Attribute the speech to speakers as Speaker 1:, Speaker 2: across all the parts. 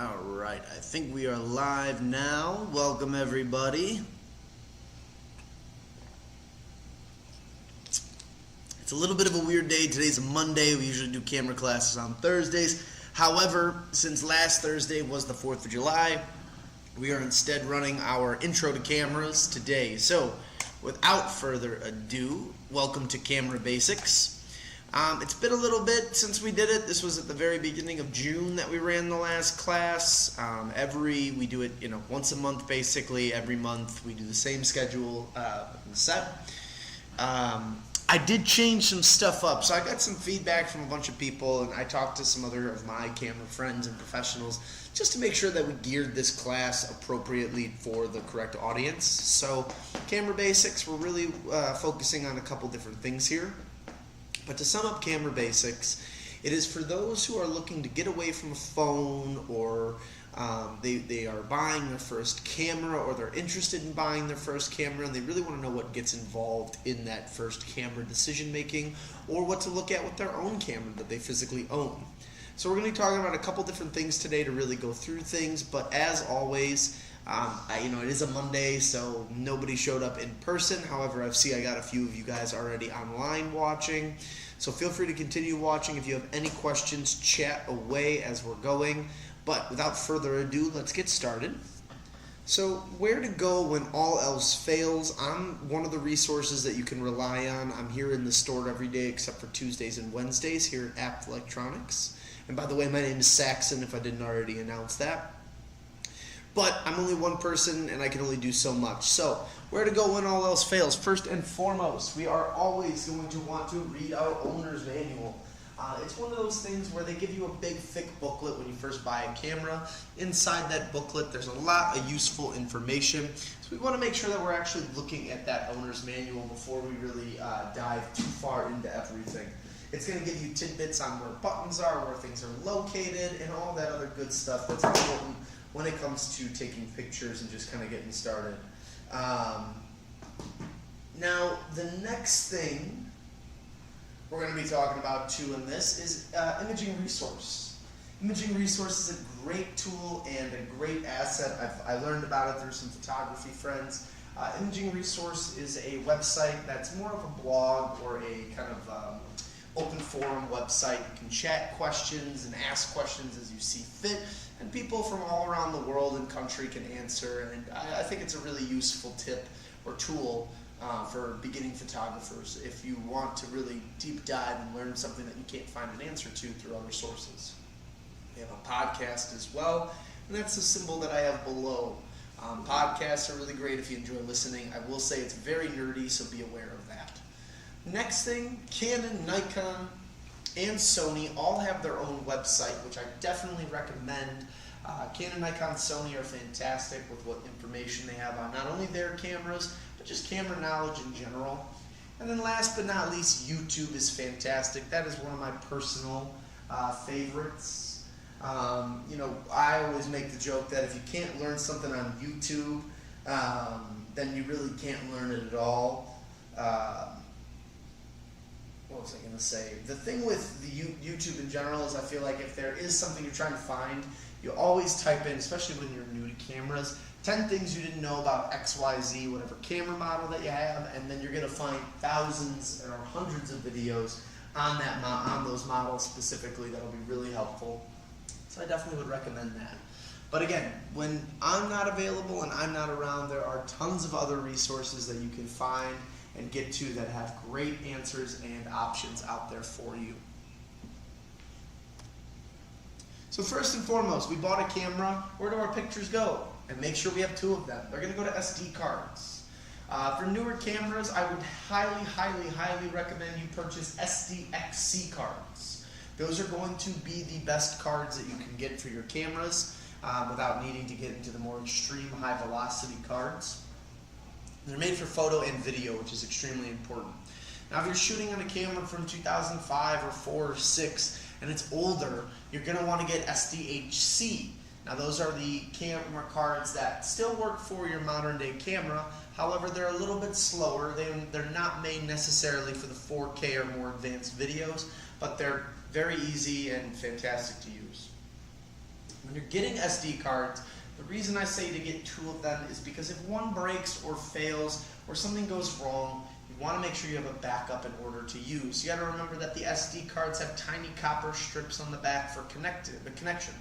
Speaker 1: Alright, I think we are live now. Welcome everybody. It's a little bit of a weird day. Today's a Monday. We usually do camera classes on Thursdays. However, since last Thursday was the 4th of July, we are instead running our intro to cameras today. So, without further ado, welcome to Camera Basics. It's been a little bit since we did it. This was at the very beginning of June that we ran the last class. We do it, once a month basically. Every month we do the same schedule set. I did change some stuff up, so I got some feedback from a bunch of people, and I talked to some other of my camera friends and professionals just to make sure that we geared this class appropriately for the correct audience. So, Camera Basics, we're really focusing on a couple different things here. But to sum up Camera Basics, it is for those who are looking to get away from a phone, or they are buying their first camera, or they're interested in buying their first camera and they really want to know what gets involved in that first camera decision making, or what to look at with their own camera that they physically own. So we're going to be talking about a couple different things today to really go through things, but as always, it is a Monday, so nobody showed up in person. However, I got a few of you guys already online watching, so feel free to continue watching. If you have any questions, chat away as we're going. But without further ado, let's get started. So, where to go when all else fails? I'm one of the resources that you can rely on. I'm here in the store every day except for Tuesdays and Wednesdays here at Apt Electronics. And by the way, my name is Saxon, if I didn't already announce that. But I'm only one person and I can only do so much. So, where to go when all else fails? First and foremost, we are always going to want to read our owner's manual. It's one of those things where they give you a big, thick booklet when you first buy a camera. Inside that booklet, there's a lot of useful information. So we want to make sure that we're actually looking at that owner's manual before we really dive too far into everything. It's going to give you tidbits on where buttons are, where things are located, and all that other good stuff that's important when it comes to taking pictures and just kind of getting started. Now, the next thing we're going to be talking about too in this is Imaging Resource. Imaging Resource is a great tool and a great asset. I learned about it through some photography friends. Imaging Resource is a website that's more of a blog or a kind of open forum website. You can chat questions and ask questions as you see fit, and people from all around the world and country can answer, and I think it's a really useful tip or tool for beginning photographers if you want to really deep dive and learn something that you can't find an answer to through other sources. We have a podcast as well, and that's the symbol that I have below. Podcasts are really great if you enjoy listening. I will say it's very nerdy, so be aware of that. Next thing, Canon, Nikon, and Sony all have their own website, which I definitely recommend. Canon, Nikon, Sony are fantastic with what information they have on not only their cameras, but just camera knowledge in general. And then last but not least, YouTube is fantastic. That is one of my personal favorites. I always make the joke that if you can't learn something on YouTube, then you really can't learn it at all. What was I going to say? The thing with the YouTube in general is I feel like if there is something you're trying to find, you always type in, especially when you're new to cameras, 10 things you didn't know about XYZ, whatever camera model that you have, and then you're going to find thousands or hundreds of videos on those models specifically that'll be really helpful. So I definitely would recommend that. But again, when I'm not available and I'm not around, there are tons of other resources that you can find and get to that have great answers and options out there for you. So first and foremost, we bought a camera. Where do our pictures go? And make sure we have two of them. They're going to go to SD cards. For newer cameras, I would highly, highly, highly recommend you purchase SDXC cards. Those are going to be the best cards that you can get for your cameras without needing to get into the more extreme high velocity cards. They're made for photo and video, which is extremely important. Now, if you're shooting on a camera from 2005 or 4 or 6 and it's older, you're going to want to get SDHC. Now, those are the camera cards that still work for your modern day camera. However, they're a little bit slower. They're not made necessarily for the 4K or more advanced videos, but they're very easy and fantastic to use. When you're getting SD cards, the reason I say to get 2 of them is because if one breaks or fails or something goes wrong, you want to make sure you have a backup in order to use. You got to remember that the SD cards have tiny copper strips on the back for connection.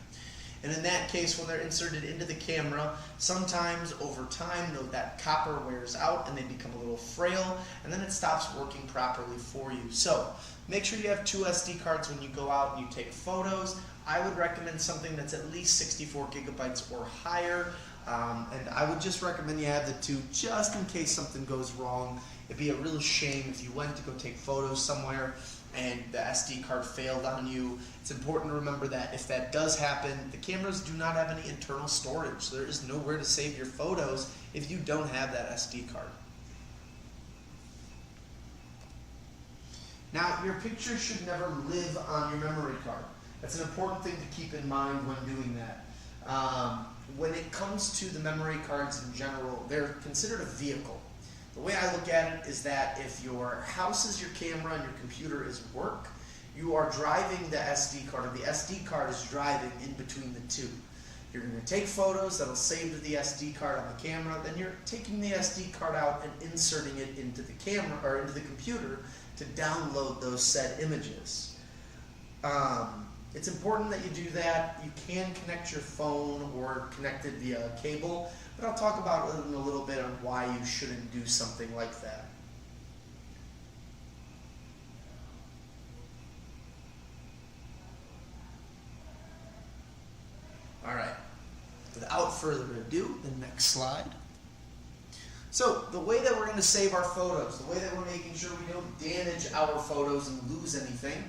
Speaker 1: And in that case, when they're inserted into the camera, sometimes over time that copper wears out and they become a little frail, and then it stops working properly for you. So make sure you have 2 SD cards when you go out and you take photos. I would recommend something that's at least 64 gigabytes or higher, and I would just recommend you have the 2 just in case something goes wrong. It'd be a real shame if you went to go take photos somewhere and the SD card failed on you. It's important to remember that if that does happen, the cameras do not have any internal storage. There is nowhere to save your photos if you don't have that SD card. Now, your picture should never live on your memory card. That's an important thing to keep in mind when doing that. When it comes to the memory cards in general, they're considered a vehicle. The way I look at it is that if your house is your camera and your computer is work, you are driving the SD card, or the SD card is driving in between the 2. You're going to take photos that'll save to the SD card on the camera, then you're taking the SD card out and inserting it into the camera or into the computer to download those said images. It's important that you do that. You can connect your phone or connect it via cable, but I'll talk about it in a little bit on why you shouldn't do something like that. Alright, without further ado, the next slide. So, the way that we're going to save our photos, the way that we're making sure we don't damage our photos and lose anything,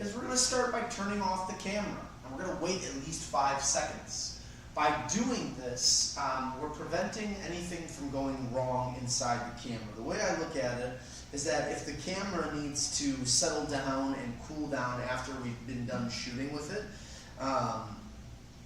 Speaker 1: is we're going to start by turning off the camera, and we're going to wait at least 5 seconds. By doing this, we're preventing anything from going wrong inside the camera. The way I look at it is that if the camera needs to settle down and cool down after we've been done shooting with it,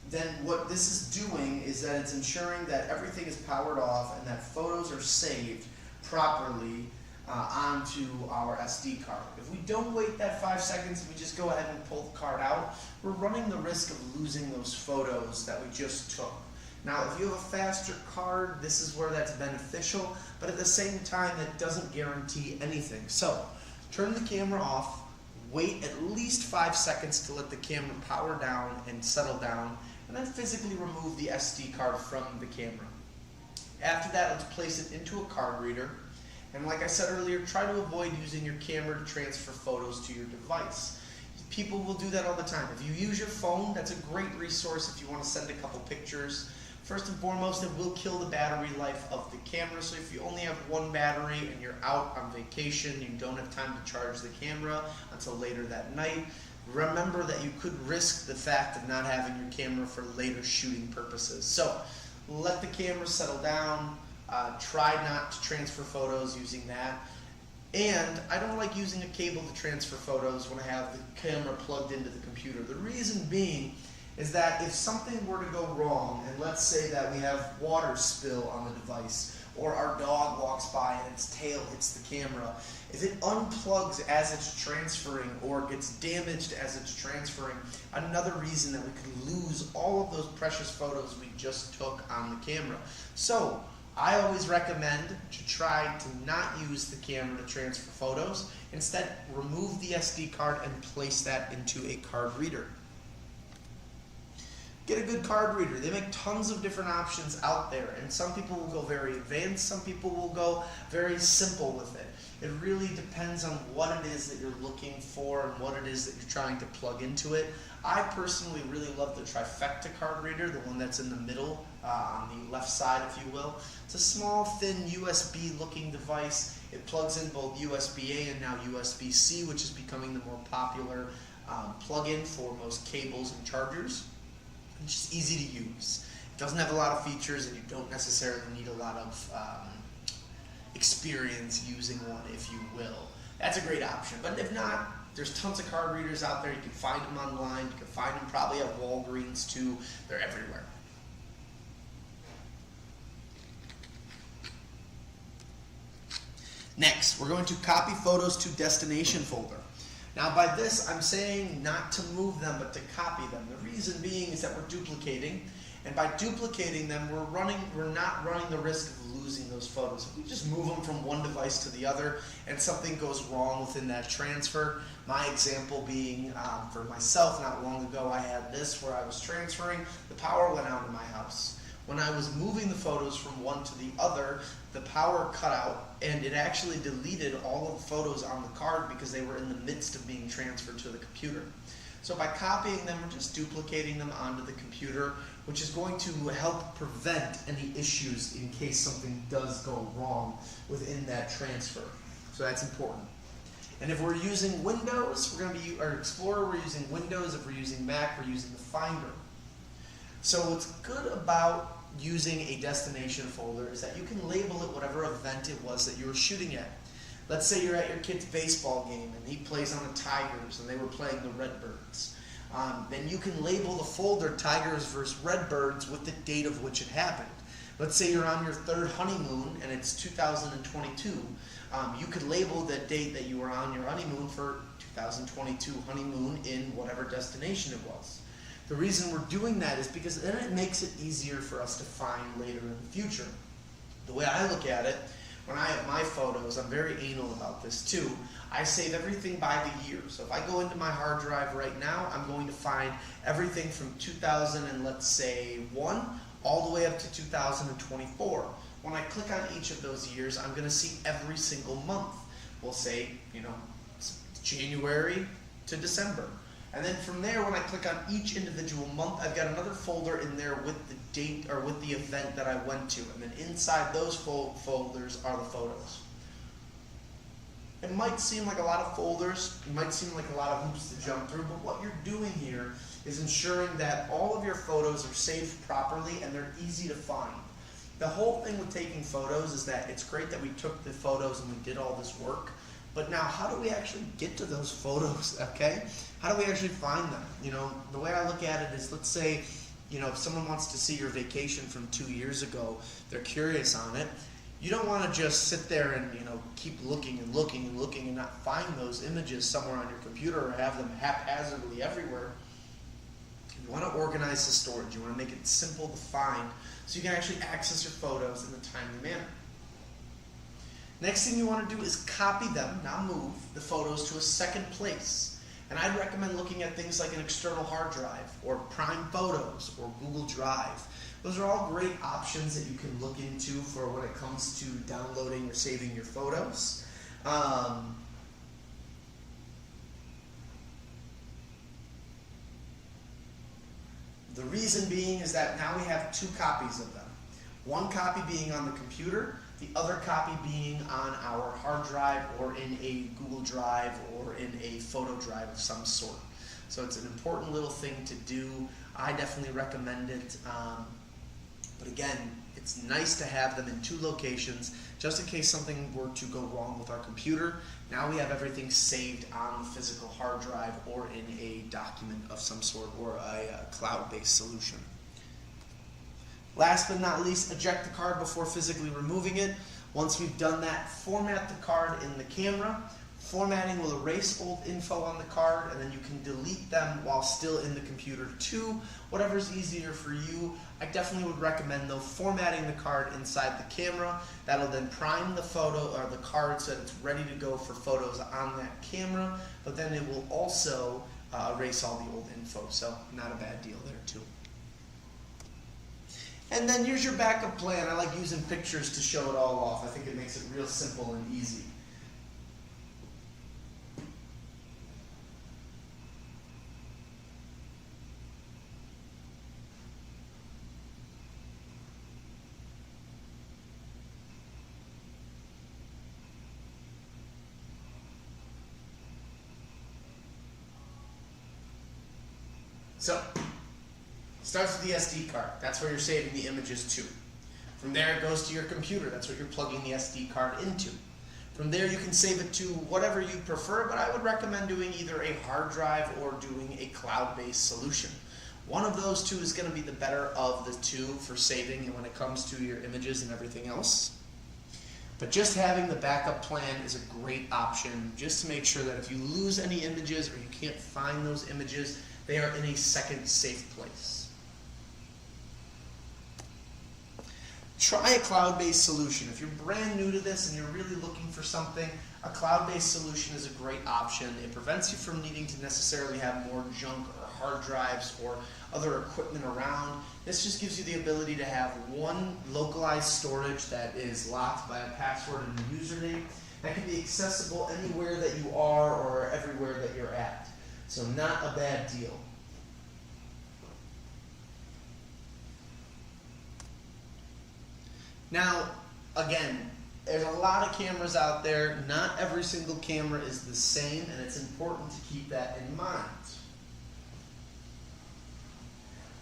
Speaker 1: then what this is doing is that it's ensuring that everything is powered off and that photos are saved properly onto our SD card. If we don't wait that 5 seconds and we just go ahead and pull the card out, we're running the risk of losing those photos that we just took. Now, if you have a faster card, this is where that's beneficial, but at the same time, that doesn't guarantee anything. So, turn the camera off, wait at least 5 seconds to let the camera power down and settle down, and then physically remove the SD card from the camera. After that, let's place it into a card reader. And like I said earlier, try to avoid using your camera to transfer photos to your device. People will do that all the time. If you use your phone, that's a great resource if you want to send a couple pictures. First and foremost, it will kill the battery life of the camera. So if you only have 1 battery and you're out on vacation, you don't have time to charge the camera until later that night, remember that you could risk the fact of not having your camera for later shooting purposes. So let the camera settle down. Try not to transfer photos using that. And I don't like using a cable to transfer photos when I have the camera plugged into the computer. The reason being is that if something were to go wrong, and let's say that we have water spill on the device, or our dog walks by and its tail hits the camera, if it unplugs as it's transferring or gets damaged as it's transferring, another reason that we could lose all of those precious photos we just took on the camera. So, I always recommend to try to not use the camera to transfer photos. Instead, remove the SD card and place that into a card reader. Get a good card reader. They make tons of different options out there, and some people will go very advanced, some people will go very simple with it. It really depends on what it is that you're looking for and what it is that you're trying to plug into it. I personally really love the Trifecta card reader, the one that's in the middle, on the left side, if you will. It's a small, thin USB-looking device. It plugs in both USB-A and now USB-C, which is becoming the more popular plug-in for most cables and chargers. It's just easy to use. It doesn't have a lot of features, and you don't necessarily need a lot of experience using one, if you will. That's a great option. But if not, there's tons of card readers out there. You can find them online. You can find them probably at Walgreens too. They're everywhere. Next, we're going to copy photos to destination folder. Now by this, I'm saying not to move them, but to copy them. The reason being is that we're duplicating, and by duplicating them, we're not running the risk of losing those photos. If we just move them from one device to the other and something goes wrong within that transfer, my example being for myself, not long ago I had this where I was transferring, the power went out in my house. When I was moving the photos from one to the other, the power cut out and it actually deleted all of the photos on the card because they were in the midst of being transferred to the computer. So by copying them, we're just duplicating them onto the computer, which is going to help prevent any issues in case something does go wrong within that transfer. So that's important. And if we're using Windows, we're going to be, or Explorer, we're using Windows. If we're using Mac, we're using the Finder. So what's good about using a destination folder is that you can label it whatever event it was that you were shooting at. Let's say you're at your kid's baseball game and he plays on the Tigers and they were playing the Redbirds. Then you can label the folder Tigers versus Redbirds with the date of which it happened. Let's say you're on your third honeymoon and it's 2022. You could label the date that you were on your honeymoon for 2022 honeymoon in whatever destination it was. The reason we're doing that is because then it makes it easier for us to find later in the future. The way I look at it, when I have my photos, I'm very anal about this too. I save everything by the year. So if I go into my hard drive right now, I'm going to find everything from 2000 and let's say 1 all the way up to 2024. When I click on each of those years, I'm going to see every single month. We'll say, January to December. And then from there, when I click on each individual month, I've got another folder in there with the date or with the event that I went to. And then inside those folders are the photos. It might seem like a lot of folders, it might seem like a lot of hoops to jump through, but what you're doing here is ensuring that all of your photos are saved properly and they're easy to find. The whole thing with taking photos is that it's great that we took the photos and we did all this work, but now how do we actually get to those photos, okay? How do we actually find them? The way I look at it is, let's say, if someone wants to see your vacation from 2 years ago, they're curious on it. You don't want to just sit there and, keep looking and looking and looking and not find those images somewhere on your computer or have them haphazardly everywhere. You want to organize the storage. You want to make it simple to find so you can actually access your photos in a timely manner. Next thing you want to do is copy them, not move, the photos to a second place. And I'd recommend looking at things like an external hard drive or Prime Photos or Google Drive. Those are all great options that you can look into for when it comes to downloading or saving your photos. The reason being is that now we have 2 copies of them. One copy being on the computer, the other copy being on our hard drive or in a Google Drive or in a photo drive of some sort. So it's an important little thing to do. I definitely recommend it. But again, it's nice to have them in 2 locations just in case something were to go wrong with our computer. Now we have everything saved on the physical hard drive or in a document of some sort or a cloud-based solution. Last but not least, eject the card before physically removing it. Once we've done that, format the card in the camera. Formatting will erase old info on the card, and then you can delete them while still in the computer too. Whatever's easier for you. I definitely would recommend, though, formatting the card inside the camera. That'll then prime the photo or the card so that it's ready to go for photos on that camera, but then it will also erase all the old info, so not a bad deal there too. And then here's your backup plan. I like using pictures to show it all off. I think it makes it real simple and easy. So, starts with the SD card. That's where you're saving the images to. From there it goes to your computer. That's what you're plugging the SD card into. From there you can save it to whatever you prefer, but I would recommend doing either a hard drive or doing a cloud-based solution. One of those two is going to be the better of the two for saving and when it comes to your images and everything else. But just having the backup plan is a great option just to make sure that if you lose any images or you can't find those images, they are in a second safe place. Try a cloud-based solution. If you're brand new to this and you're really looking for something, a cloud-based solution is a great option. It prevents you from needing to necessarily have more junk or hard drives or other equipment around. This just gives you the ability to have one localized storage that is locked by a password and a username that can be accessible anywhere that you are or everywhere that you're at. So not a bad deal. Now, again, there's a lot of cameras out there. Not every single camera is the same, and it's important to keep that in mind.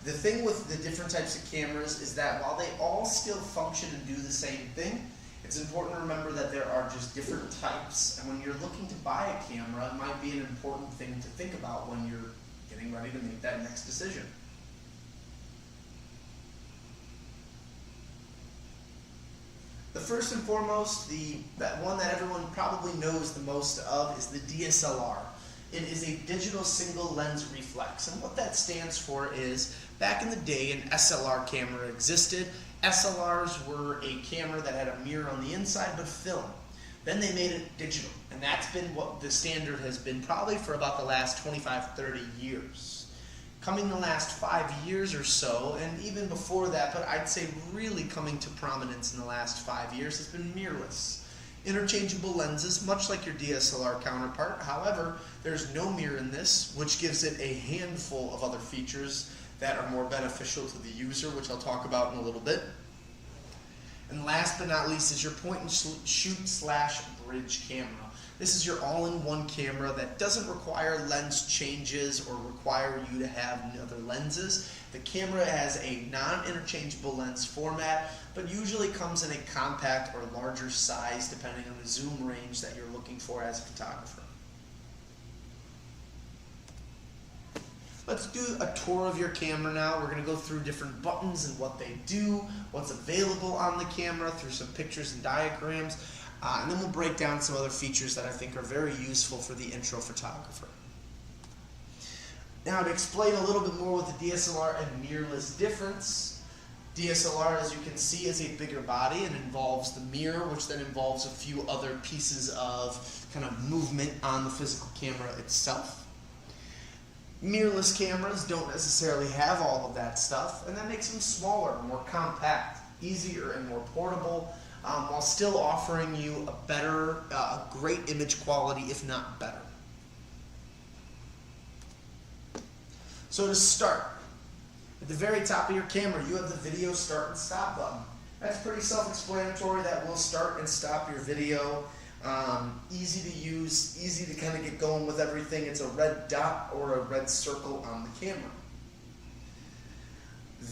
Speaker 1: The thing with the different types of cameras is that while they all still function and do the same thing, it's important to remember that there are just different types. And when you're looking to buy a camera, it might be an important thing to think about when you're getting ready to make that next decision. The first and foremost, that one that everyone probably knows the most of is the DSLR. It is a digital single lens reflex, and what that stands for is, back in the day, an SLR camera existed. SLRs were a camera that had a mirror on the inside but film. Then they made it digital, and that's been what the standard has been probably for about the last 25-30 years. Coming the last 5 years or so, and even before that, but I'd say really coming to prominence in the last 5 years, has been mirrorless. Interchangeable lenses, much like your DSLR counterpart. However, there's no mirror in this, which gives it a handful of other features that are more beneficial to the user, which I'll talk about in a little bit. And last but not least is your point and shoot / bridge camera. This is your all-in-one camera that doesn't require lens changes or require you to have other lenses. The camera has a non-interchangeable lens format, but usually comes in a compact or larger size depending on the zoom range that you're looking for as a photographer. Let's do a tour of your camera now. We're going to go through different buttons and what they do, what's available on the camera, through some pictures and diagrams, and then we'll break down some other features that I think are very useful for the intro photographer. Now, to explain a little bit more with the DSLR and mirrorless difference, DSLR, as you can see, is a bigger body and involves the mirror, which then involves a few other pieces of kind of movement on the physical camera itself. Mirrorless cameras don't necessarily have all of that stuff, and that makes them smaller, more compact, easier, and more portable, while still offering you a better, great image quality, if not better. So to start, at the very top of your camera, you have the video start and stop button. That's pretty self-explanatory. That will start and stop your video. Easy to use, easy to kind of get going with everything. It's a red dot or a red circle on the camera.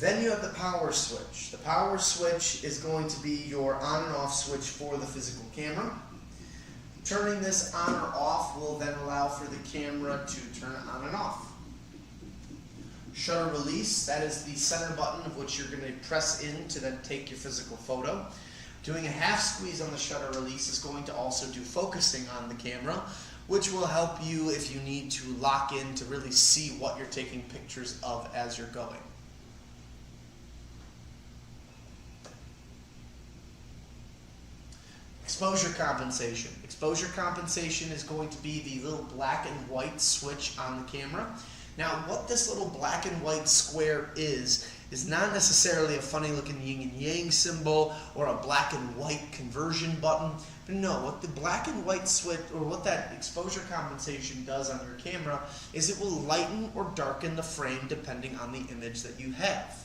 Speaker 1: Then you have the power switch. The power switch is going to be your on and off switch for the physical camera. Turning this on or off will then allow for the camera to turn on and off. Shutter release, that is the center button of which you're going to press in to then take your physical photo. Doing a half squeeze on the shutter release is going to also do focusing on the camera, which will help you if you need to lock in to really see what you're taking pictures of as you're going. Exposure compensation. Exposure compensation is going to be the little black and white switch on the camera. Now, what this little black and white square is not necessarily a funny looking yin and yang symbol or a black and white conversion button. But no, what the black and white switch, or what that exposure compensation does on your camera, is it will lighten or darken the frame depending on the image that you have.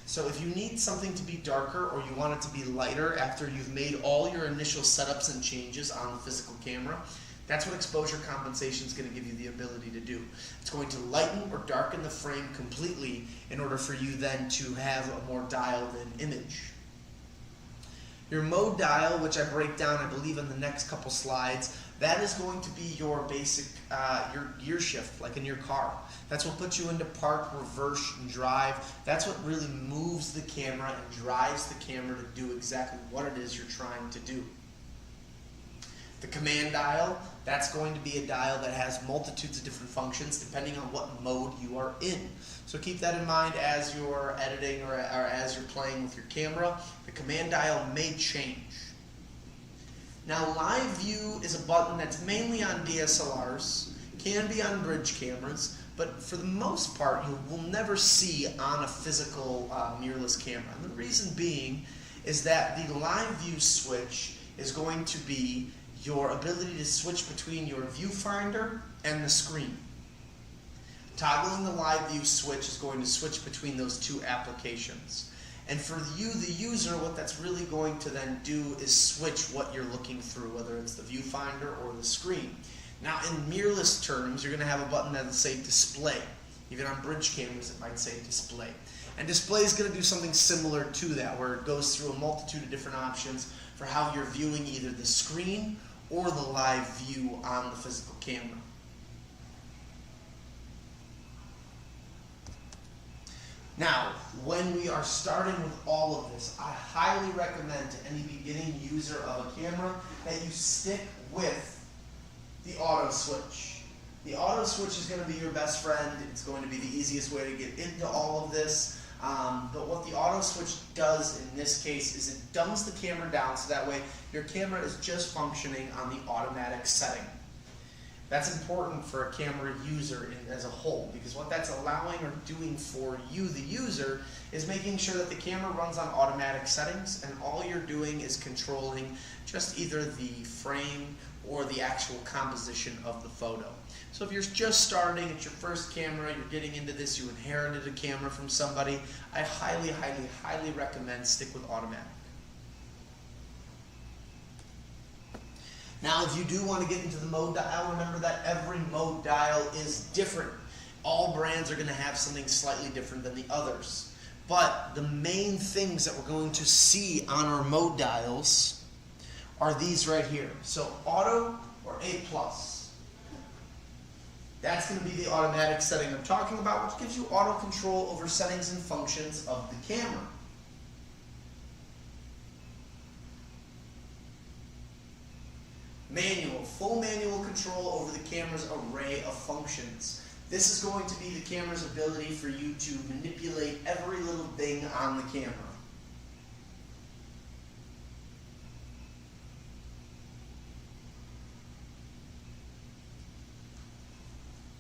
Speaker 1: So if you need something to be darker or you want it to be lighter after you've made all your initial setups and changes on the physical camera, that's what exposure compensation is going to give you the ability to do. It's going to lighten or darken the frame completely in order for you then to have a more dialed-in image. Your mode dial, which I break down, I believe, in the next couple slides, that is going to be your basic, your gear shift, like in your car. That's what puts you into park, reverse, and drive. That's what really moves the camera and drives the camera to do exactly what it is you're trying to do. The command dial, that's going to be a dial that has multitudes of different functions depending on what mode you are in. So keep that in mind as you're editing or as you're playing with your camera. The command dial may change. Now, live view is a button that's mainly on DSLRs, can be on bridge cameras, but for the most part you will never see on a physical mirrorless camera. And the reason being is that the live view switch is going to be your ability to switch between your viewfinder and the screen. Toggling the live view switch is going to switch between those two applications. And for you, the user, what that's really going to then do is switch what you're looking through, whether it's the viewfinder or the screen. Now, in mirrorless terms, you're going to have a button that'll say display. Even on bridge cameras, it might say display. And display is going to do something similar to that, where it goes through a multitude of different options for how you're viewing either the screen or the live view on the physical camera. Now, when we are starting with all of this, I highly recommend to any beginning user of a camera that you stick with the auto switch. The auto switch is going to be your best friend. It's going to be the easiest way to get into all of this. But what the auto switch does in this case is it dumbs the camera down so that way your camera is just functioning on the automatic setting. That's important for a camera user as a whole, because what that's allowing or doing for you, the user, is making sure that the camera runs on automatic settings and all you're doing is controlling just either the frame or the actual composition of the photo. So if you're just starting, it's your first camera, you're getting into this, you inherited a camera from somebody, I highly, highly, highly recommend stick with automatic. Now, if you do want to get into the mode dial, remember that every mode dial is different. All brands are going to have something slightly different than the others. But the main things that we're going to see on our mode dials are these right here. So auto or A+. That's going to be the automatic setting I'm talking about, which gives you auto control over settings and functions of the camera. Manual, full manual control over the camera's array of functions. This is going to be the camera's ability for you to manipulate every little thing on the camera.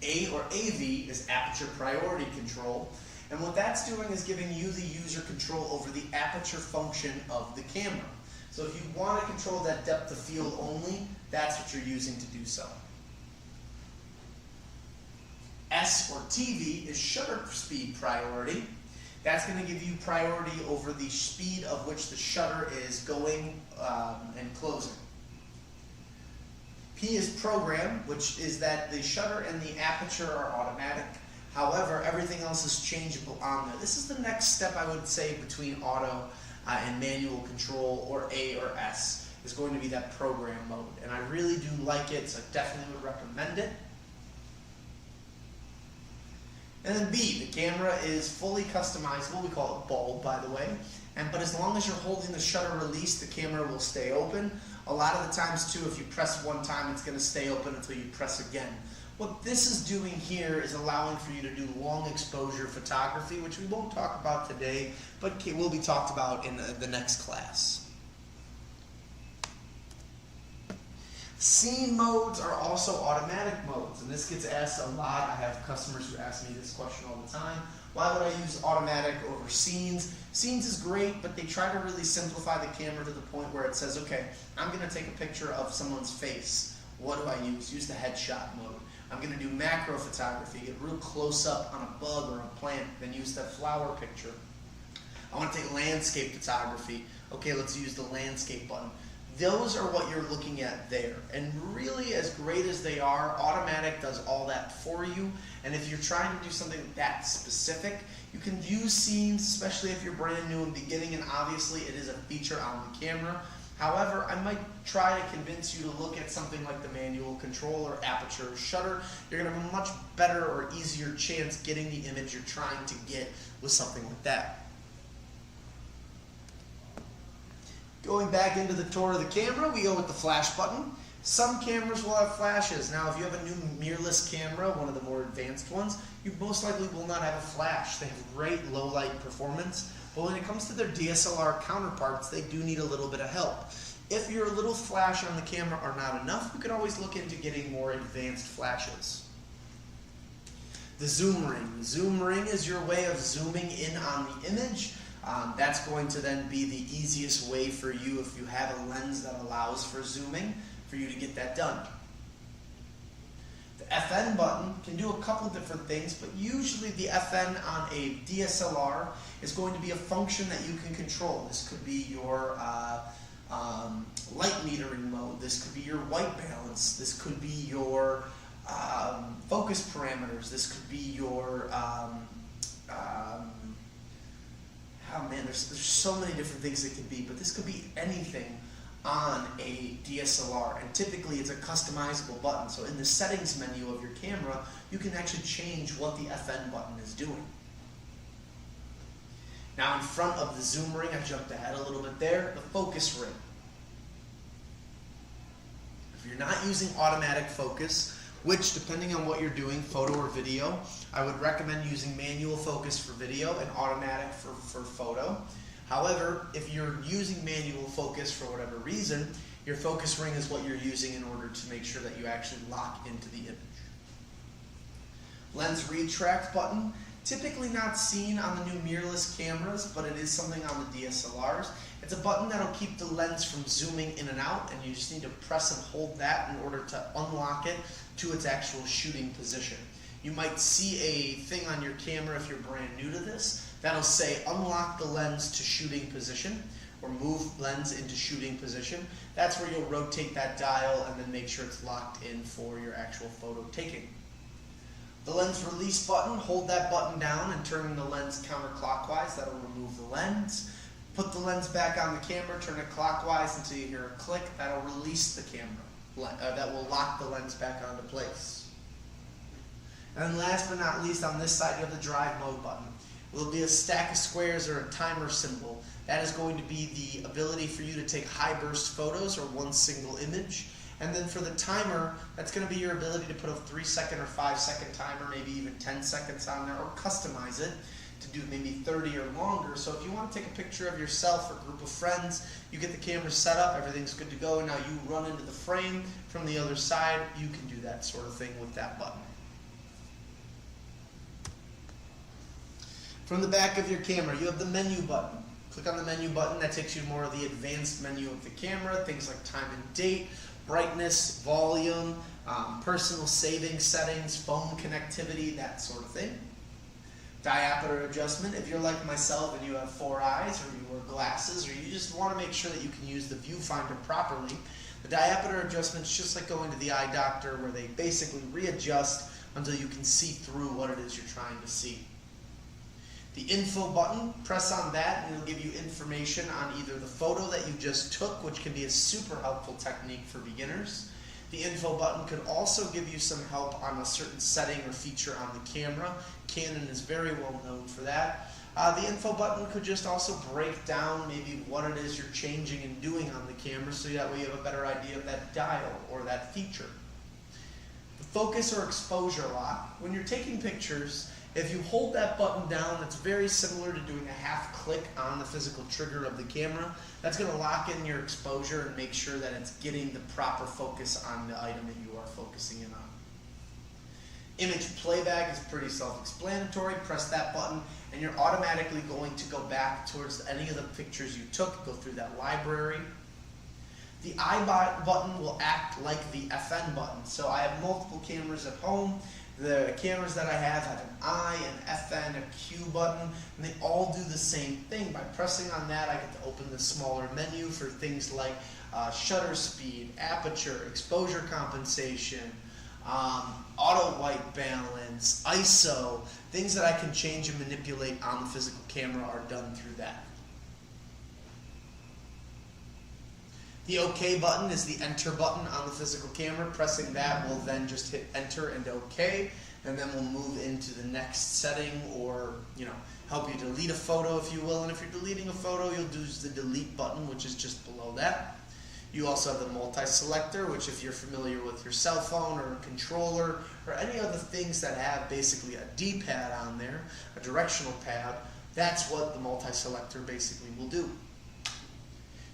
Speaker 1: A or AV is aperture priority control, and what that's doing is giving you, the user, control over the aperture function of the camera. So if you want to control that depth of field only, that's what you're using to do so. S or TV is shutter speed priority. That's going to give you priority over the speed of which the shutter is going and closing. P is program, which is that the shutter and the aperture are automatic. However, everything else is changeable on there. This is the next step, I would say, between auto and manual control, or A or S, is going to be that program mode. And I really do like it, so I definitely would recommend it. And then B, the camera is fully customizable. We call it bulb, by the way. But as long as you're holding the shutter release, the camera will stay open. A lot of the times, too, if you press one time, it's going to stay open until you press again. What this is doing here is allowing for you to do long exposure photography, which we won't talk about today, but will be talked about in the next class. Scene modes are also automatic modes, and this gets asked a lot. I have customers who ask me this question all the time. Why would I use automatic over scenes? Scenes is great, but they try to really simplify the camera to the point where it says, okay, I'm going to take a picture of someone's face. What do I use? Use the headshot mode. I'm going to do macro photography, get real close up on a bug or a plant, then use that flower picture. I want to take landscape photography. Okay, let's use the landscape button. Those are what you're looking at there. And really, as great as they are, automatic does all that for you. And if you're trying to do something that specific, you can use scenes, especially if you're brand new and beginning, and obviously it is a feature on the camera. However, I might try to convince you to look at something like the manual control or aperture or shutter. You're going to have a much better or easier chance getting the image you're trying to get with something like that. Going back into the tour of the camera, we go with the flash button. Some cameras will have flashes. Now, if you have a new mirrorless camera, one of the more advanced ones, you most likely will not have a flash. They have great low light performance, but when it comes to their DSLR counterparts, they do need a little bit of help. If your little flash on the camera are not enough, you can always look into getting more advanced flashes. The zoom ring. The zoom ring is your way of zooming in on the image. That's going to then be the easiest way for you, if you have a lens that allows for zooming, for you to get that done. The FN button can do a couple different things, but usually the FN on a DSLR is going to be a function that you can control. This could be your light metering mode. This could be your white balance. This could be your focus parameters. This could be your oh man, there's so many different things it could be, but this could be anything on a DSLR, and typically it's a customizable button. So in the settings menu of your camera, you can actually change what the FN button is doing. Now in front of the zoom ring, I jumped ahead a little bit there, the focus ring. If you're not using automatic focus, which depending on what you're doing, photo or video, I would recommend using manual focus for video and automatic for photo. However, if you're using manual focus for whatever reason, your focus ring is what you're using in order to make sure that you actually lock into the image. Lens retract button, typically not seen on the new mirrorless cameras, but it is something on the DSLRs. It's a button that'll keep the lens from zooming in and out, and you just need to press and hold that in order to unlock it to its actual shooting position. You might see a thing on your camera if you're brand new to this that'll say unlock the lens to shooting position, or move lens into shooting position. That's where you'll rotate that dial and then make sure it's locked in for your actual photo taking. The lens release button, hold that button down and turn the lens counterclockwise. That'll remove the lens. Put the lens back on the camera, turn it clockwise until you hear a click. That'll release the camera. That will lock the lens back onto place. And then last but not least, on this side, you have the drive mode button. It'll be a stack of squares or a timer symbol. That is going to be the ability for you to take high burst photos or one single image. And then for the timer, that's going to be your ability to put a 3-second or 5-second timer, maybe even 10 seconds on there, or customize it to do maybe 30 or longer. So if you want to take a picture of yourself or a group of friends, you get the camera set up, everything's good to go, and now you run into the frame from the other side, you can do that sort of thing with that button. From the back of your camera, you have the menu button. Click on the menu button, that takes you to more of the advanced menu of the camera, things like time and date, brightness, volume, personal saving settings, phone connectivity, that sort of thing. Diopter adjustment, if you're like myself and you have 4 eyes, or you wear glasses, or you just want to make sure that you can use the viewfinder properly, the diopter adjustment is just like going to the eye doctor, where they basically readjust until you can see through what it is you're trying to see. The info button, press on that and it'll give you information on either the photo that you just took, which can be a super helpful technique for beginners. The info button could also give you some help on a certain setting or feature on the camera. Canon is very well known for that. The info button could just also break down maybe what it is you're changing and doing on the camera, so that way you have a better idea of that dial or that feature. The focus or exposure lock, when you're taking pictures, if you hold that button down, it's very similar to doing a half click on the physical trigger of the camera. That's going to lock in your exposure and make sure that it's getting the proper focus on the item that you are focusing in on. Image playback is pretty self-explanatory. Press that button and you're automatically going to go back towards any of the pictures you took, go through that library. The I button will act like the FN button. So I have multiple cameras at home. The cameras that I have an I, an FN, a Q button, and they all do the same thing. By pressing on that, I get to open the smaller menu for things like shutter speed, aperture, exposure compensation, auto white balance, ISO. Things that I can change and manipulate on the physical camera are done through that. The OK button is the enter button on the physical camera. Pressing that will then just hit enter and OK, and then we'll move into the next setting, or help you delete a photo if you will. And if you're deleting a photo, you'll use the delete button, which is just below that. You also have the multi-selector, which if you're familiar with your cell phone or a controller or any other things that have basically a D-pad on there, a directional pad, that's what the multi-selector basically will do.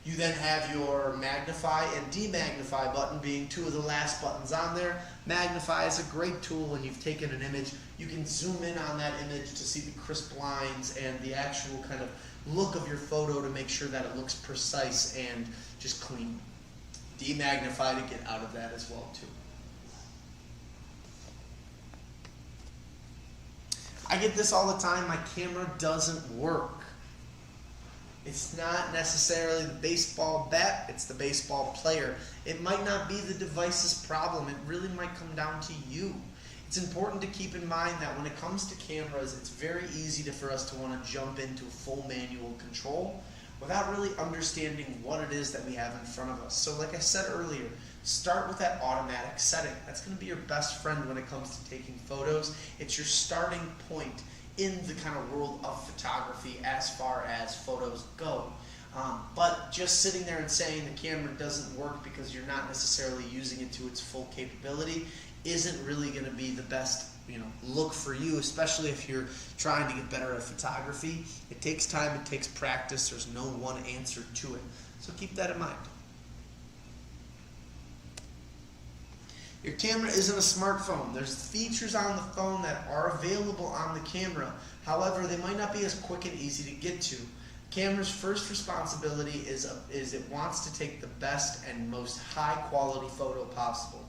Speaker 1: You then have your magnify and demagnify button being two of the last buttons on there. Magnify is a great tool when you've taken an image. You can zoom in on that image to see the crisp lines and the actual kind of look of your photo to make sure that it looks precise and just clean. Demagnify to get out of that as well too. I get this all the time, my camera doesn't work. It's not necessarily the baseball bat, it's the baseball player. It might not be the device's problem, it really might come down to you. It's important to keep in mind that when it comes to cameras, it's very easy for us to want to jump into full manual control without really understanding what it is that we have in front of us. So like I said earlier, start with that automatic setting. That's going to be your best friend when it comes to taking photos. It's your starting point in the kind of world of photography as far as photos go. But just sitting there and saying the camera doesn't work because you're not necessarily using it to its full capability isn't really going to be the best look for you, especially if you're trying to get better at photography. It takes time, it takes practice, there's no one answer to it. So keep that in mind. Your camera isn't a smartphone. There's features on the phone that are available on the camera. However, they might not be as quick and easy to get to. Camera's first responsibility is it wants to take the best and most high quality photo possible.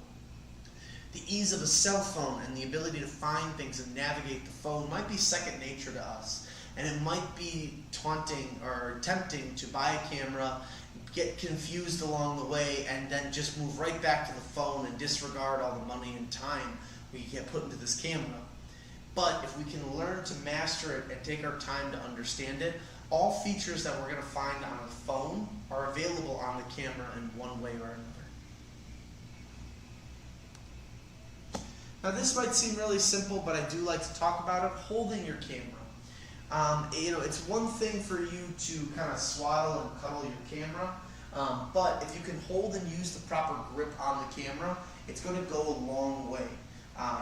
Speaker 1: The ease of a cell phone and the ability to find things and navigate the phone might be second nature to us. And it might be taunting or tempting to buy a camera, get confused along the way, and then just move right back to the phone and disregard all the money and time we get put into this camera. But if we can learn to master it and take our time to understand it, all features that we're going to find on a phone are available on the camera in one way or another. Now this might seem really simple, but I do like to talk about it. Holding your camera. It's one thing for you to kind of swaddle and cuddle your camera, but if you can hold and use the proper grip on the camera, it's going to go a long way.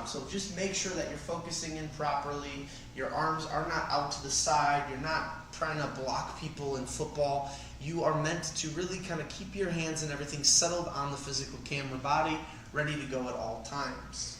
Speaker 1: So just make sure that you're focusing in properly, your arms are not out to the side, you're not trying to block people in football. You are meant to really kind of keep your hands and everything settled on the physical camera body, ready to go at all times.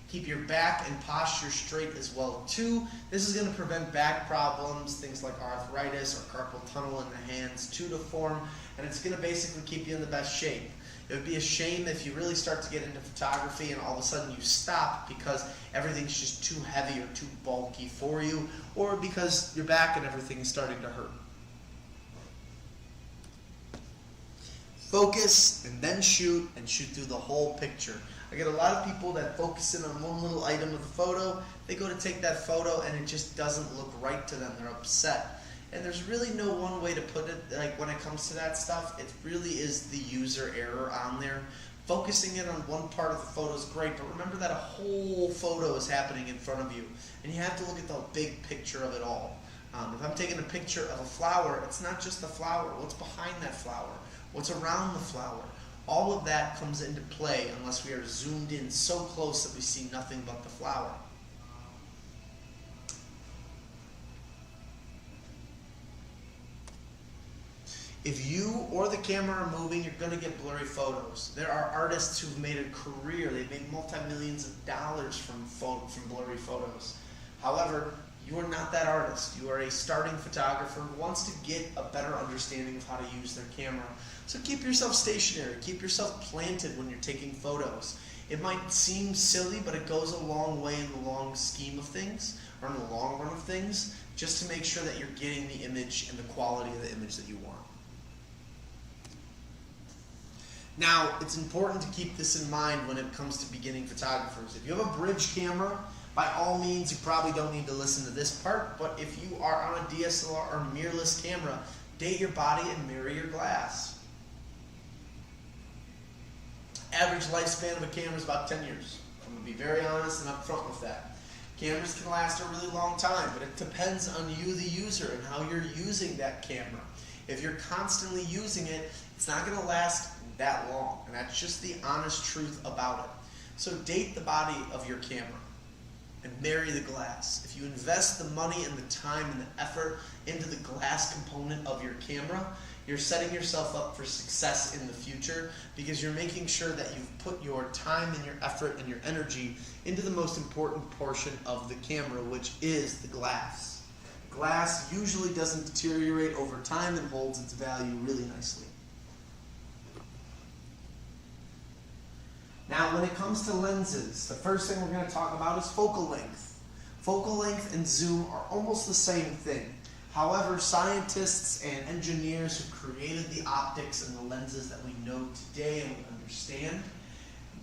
Speaker 1: Keep your back and posture straight as well too. This is going to prevent back problems, things like arthritis or carpal tunnel in the hands too to form, and it's going to basically keep you in the best shape. It would be a shame if you really start to get into photography and all of a sudden you stop because everything's just too heavy or too bulky for you, or because your back and everything is starting to hurt. Focus and then shoot, and shoot through the whole picture. I get a lot of people that focus in on one little item of the photo. They go to take that photo and it just doesn't look right to them. They're upset. And there's really no one way to put it, like when it comes to that stuff. It really is the user error on there. Focusing in on one part of the photo is great, but remember that a whole photo is happening in front of you. And you have to look at the big picture of it all. If I'm taking a picture of a flower, it's not just the flower. What's behind that flower? What's around the flower? All of that comes into play unless we are zoomed in so close that we see nothing but the flower. If you or the camera are moving, you're going to get blurry photos. There are artists who've made a career. They've made multi-millions of dollars from blurry photos. However, you are not that artist. You are a starting photographer who wants to get a better understanding of how to use their camera. So keep yourself stationary. Keep yourself planted when you're taking photos. It might seem silly, but it goes a long way in the long scheme of things, or in the long run of things, just to make sure that you're getting the image and the quality of the image that you want. Now, it's important to keep this in mind when it comes to beginning photographers. If you have a bridge camera, by all means, you probably don't need to listen to this part, but if you are on a DSLR or mirrorless camera, date your body and mirror your glass. Average lifespan of a camera is about 10 years. I'm going to be very honest and upfront with that. Cameras can last a really long time, but it depends on you, the user, and how you're using that camera. If you're constantly using it, it's not going to last that long, and that's just the honest truth about it. So date the body of your camera and marry the glass. If you invest the money and the time and the effort into the glass component of your camera, you're setting yourself up for success in the future, because you're making sure that you've put your time and your effort and your energy into the most important portion of the camera, which is the glass. Glass usually doesn't deteriorate over time and holds its value really nicely. Now, when it comes to lenses, the first thing we're going to talk about is focal length. Focal length and zoom are almost the same thing. However, scientists and engineers who created the optics and the lenses that we know today and we understand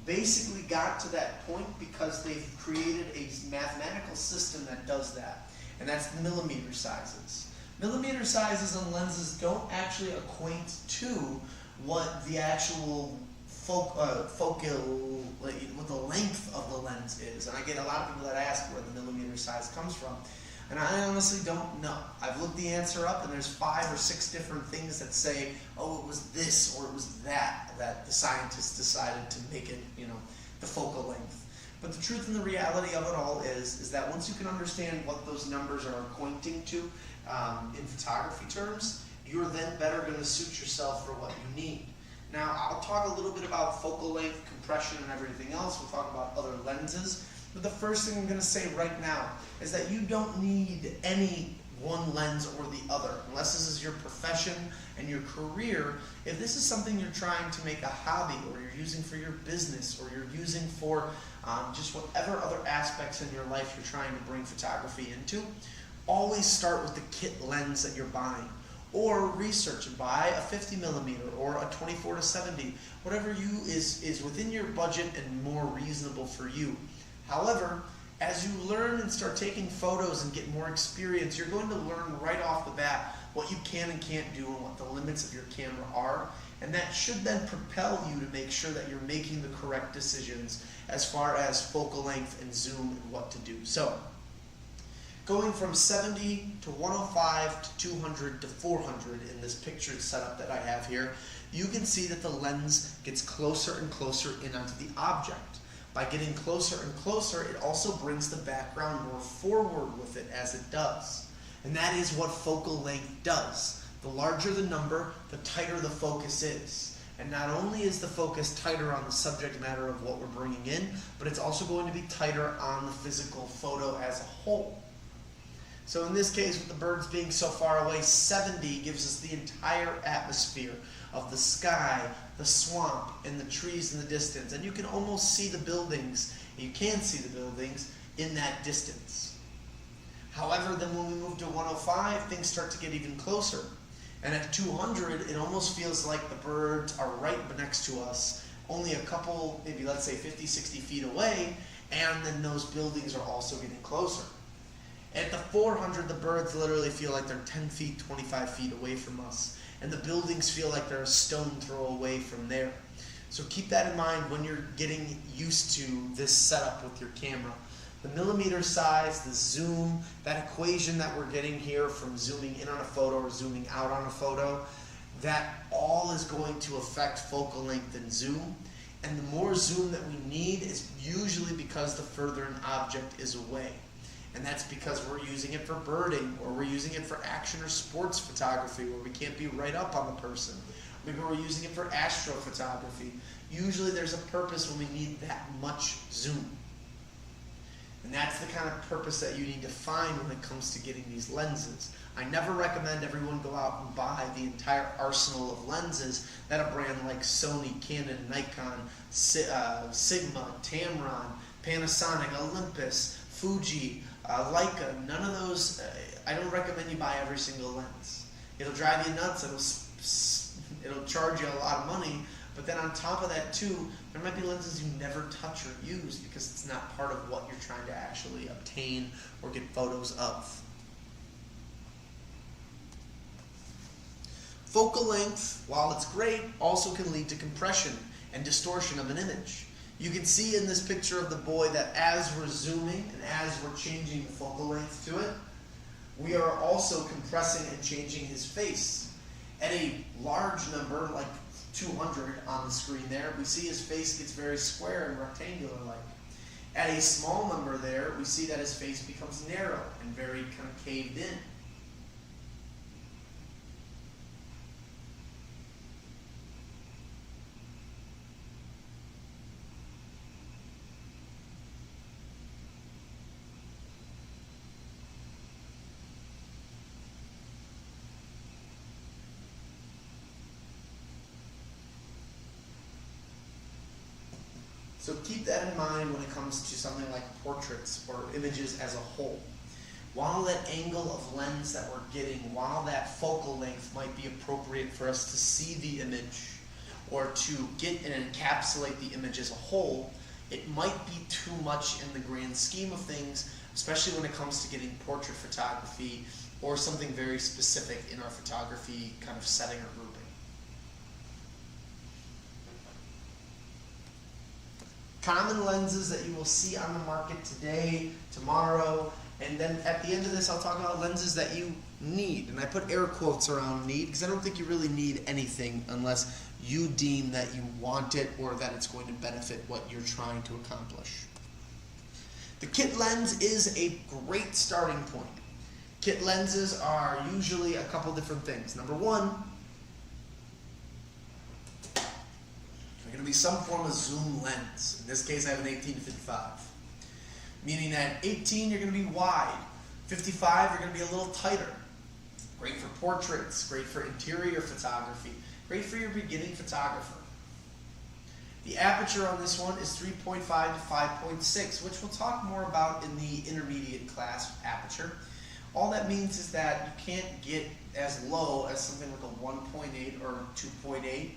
Speaker 1: basically got to that point because they've created a mathematical system that does that, and that's the millimeter sizes. Millimeter sizes on lenses don't actually acquaint to what the actual focal, what the length of the lens is. And I get a lot of people that ask where the millimeter size comes from. And I honestly don't know. I've looked the answer up, and there's 5 or 6 different things that say, oh, it was this or it was that the scientists decided to make it, the focal length. But the truth and the reality of it all is that once you can understand what those numbers are pointing to in photography terms, you're then better going to suit yourself for what you need. Now, I'll talk a little bit about focal length, compression, and everything else. We'll talk about other lenses. But the first thing I'm going to say right now is that you don't need any one lens or the other. Unless this is your profession and your career, if this is something you're trying to make a hobby, or you're using for your business, or you're using for just whatever other aspects in your life you're trying to bring photography into, always start with the kit lens that you're buying. Or research and buy a 50 millimeter or a 24 to 70, whatever is within your budget and more reasonable for you. However, as you learn and start taking photos and get more experience, you're going to learn right off the bat what you can and can't do and what the limits of your camera are. And that should then propel you to make sure that you're making the correct decisions as far as focal length and zoom and what to do. So, going from 70 to 105 to 200 to 400 in this pictured setup that I have here, you can see that the lens gets closer and closer in onto the object. By getting closer and closer, it also brings the background more forward with it as it does. And that is what focal length does. The larger the number, the tighter the focus is. And not only is the focus tighter on the subject matter of what we're bringing in, but it's also going to be tighter on the physical photo as a whole. So in this case, with the birds being so far away, 70 gives us the entire atmosphere of the sky, the swamp, and the trees in the distance. And you can almost see the buildings, you can see the buildings in that distance. However, then when we move to 105, things start to get even closer. And at 200, it almost feels like the birds are right next to us, only a couple, maybe let's say 50, 60 feet away, and then those buildings are also getting closer. At the 400, the birds literally feel like they're 10 feet, 25 feet away from us. And the buildings feel like they're a stone throw away from there. So keep that in mind when you're getting used to this setup with your camera. The millimeter size, the zoom, that equation that we're getting here from zooming in on a photo or zooming out on a photo, that all is going to affect focal length and zoom. And the more zoom that we need is usually because the further an object is away. And that's because we're using it for birding, or we're using it for action or sports photography where we can't be right up on the person. Maybe we're using it for astrophotography. Usually there's a purpose when we need that much zoom. And that's the kind of purpose that you need to find when it comes to getting these lenses. I never recommend everyone go out and buy the entire arsenal of lenses that a brand like Sony, Canon, Nikon, Sigma, Tamron, Panasonic, Olympus, Fuji, Leica, none of those, I don't recommend you buy every single lens. It'll drive you nuts, it'll charge you a lot of money, but then on top of that too, there might be lenses you never touch or use because it's not part of what you're trying to actually obtain or get photos of. Focal length, while it's great, also can lead to compression and distortion of an image. You can see in this picture of the boy that as we're zooming and as we're changing the focal length to it, we are also compressing and changing his face. At a large number, like 200 on the screen there, we see his face gets very square and rectangular-like. At a small number there, we see that his face becomes narrow and very kind of caved in. So keep that in mind when it comes to something like portraits or images as a whole. While that angle of lens that we're getting, while that focal length might be appropriate for us to see the image or to get and encapsulate the image as a whole, it might be too much in the grand scheme of things, especially when it comes to getting portrait photography or something very specific in our photography kind of setting or grouping. Common lenses that you will see on the market today, tomorrow, and then at the end of this I'll talk about lenses that you need. And I put air quotes around need because I don't think you really need anything unless you deem that you want it or that it's going to benefit what you're trying to accomplish. The kit lens is a great starting point. Kit lenses are usually a couple different things. Number one, going to be some form of zoom lens. In this case, I have an 18-55. Meaning that 18, you're going to be wide. 55, you're going to be a little tighter. Great for portraits, great for interior photography, great for your beginning photographer. The aperture on this one is 3.5 to 5.6, which we'll talk more about in the intermediate class aperture. All that means is that you can't get as low as something like a 1.8 or 2.8.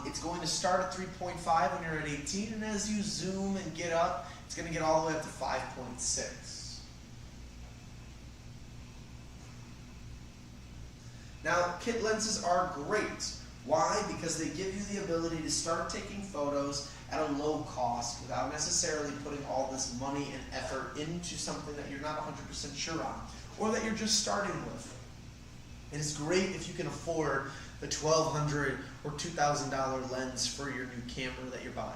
Speaker 1: It's going to start at 3.5 when you're at 18, and as you zoom and get up, it's going to get all the way up to 5.6. Now, kit lenses are great. Why? Because they give you the ability to start taking photos at a low cost without necessarily putting all this money and effort into something that you're not 100% sure on, or that you're just starting with. It is great if you can afford the $1,200 or $2,000 lens for your new camera that you're buying.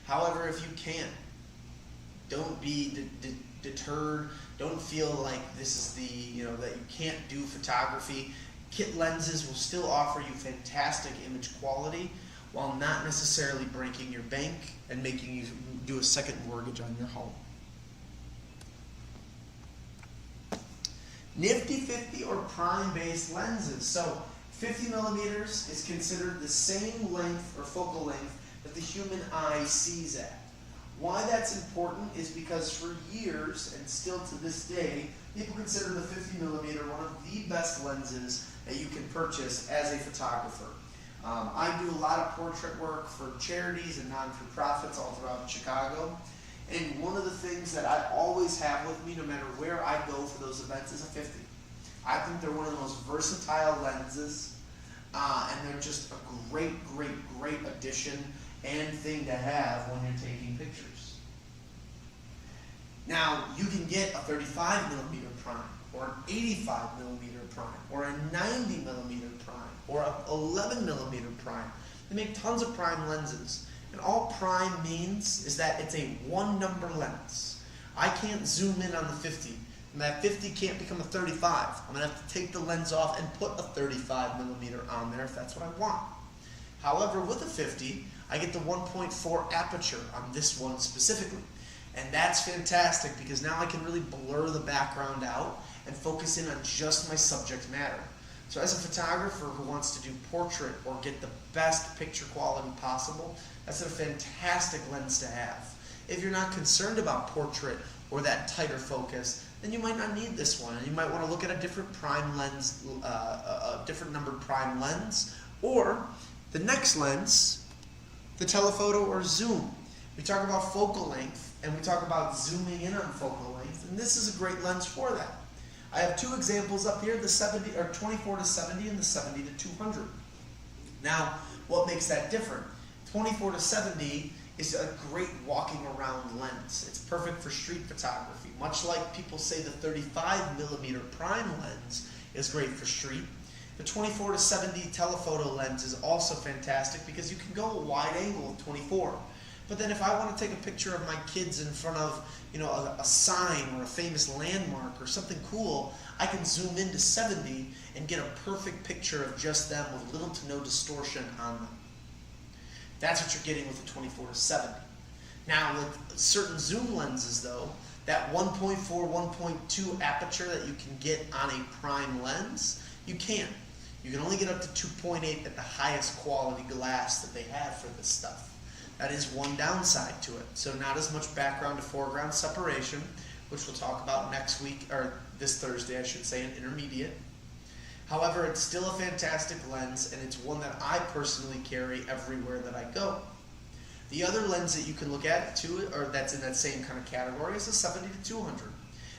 Speaker 1: However, if you can't, don't be deterred. Don't feel like this is the, that you can't do photography. Kit lenses will still offer you fantastic image quality while not necessarily breaking your bank and making you do a second mortgage on your home. Nifty 50 or prime-based lenses. So 50 millimeters is considered the same length or focal length that the human eye sees at. Why that's important is because for years, and still to this day, people consider the 50 millimeter one of the best lenses that you can purchase as a photographer. I do a lot of portrait work for charities and non-for-profits all throughout Chicago. And one of the things that I always have with me, no matter where I go for those events, is a 50. I think they're one of the most versatile lenses, and they're just a great, great, great addition and thing to have when you're taking pictures. Now, you can get a 35 millimeter prime, or an 85 millimeter prime, or a 90 millimeter prime, or an 11 millimeter prime. They make tons of prime lenses. And all prime means is that it's a one-number lens. I can't zoom in on the 50. And that 50 can't become a 35. I'm going to have to take the lens off and put a 35 millimeter on there if that's what I want. However, with a 50, I get the 1.4 aperture on this one specifically. And that's fantastic because now I can really blur the background out and focus in on just my subject matter. So as a photographer who wants to do portrait or get the best picture quality possible, that's a fantastic lens to have. If you're not concerned about portrait or that tighter focus, then you might not need this one. And you might want to look at a different prime lens, a different numbered prime lens, or the next lens, the telephoto or zoom. We talk about focal length and we talk about zooming in on focal length, and this is a great lens for that. I have two examples up here, the 70 or 24 to 70 and the 70 to 200. Now, what makes that different? 24 to 70 is a great walking around lens. It's perfect for street photography. Much like people say the 35 millimeter prime lens is great for street, The 24 to 70 telephoto lens is also fantastic because you can go a wide angle with 24. But then if I want to take a picture of my kids in front of, a sign or a famous landmark or something cool, I can zoom into 70 and get a perfect picture of just them with little to no distortion on them. That's what you're getting with the 24 to 70. Now with certain zoom lenses though, that 1.4, 1.2 aperture that you can get on a prime lens, you can't. You can only get up to 2.8 at the highest quality glass that they have for this stuff. That is one downside to it. So not as much background to foreground separation, which we'll talk about next week, or this Thursday I should say, in intermediate. However, it's still a fantastic lens, and it's one that I personally carry everywhere that I go. The other lens that you can look at too, or that's in that same kind of category, is a 70 to 200.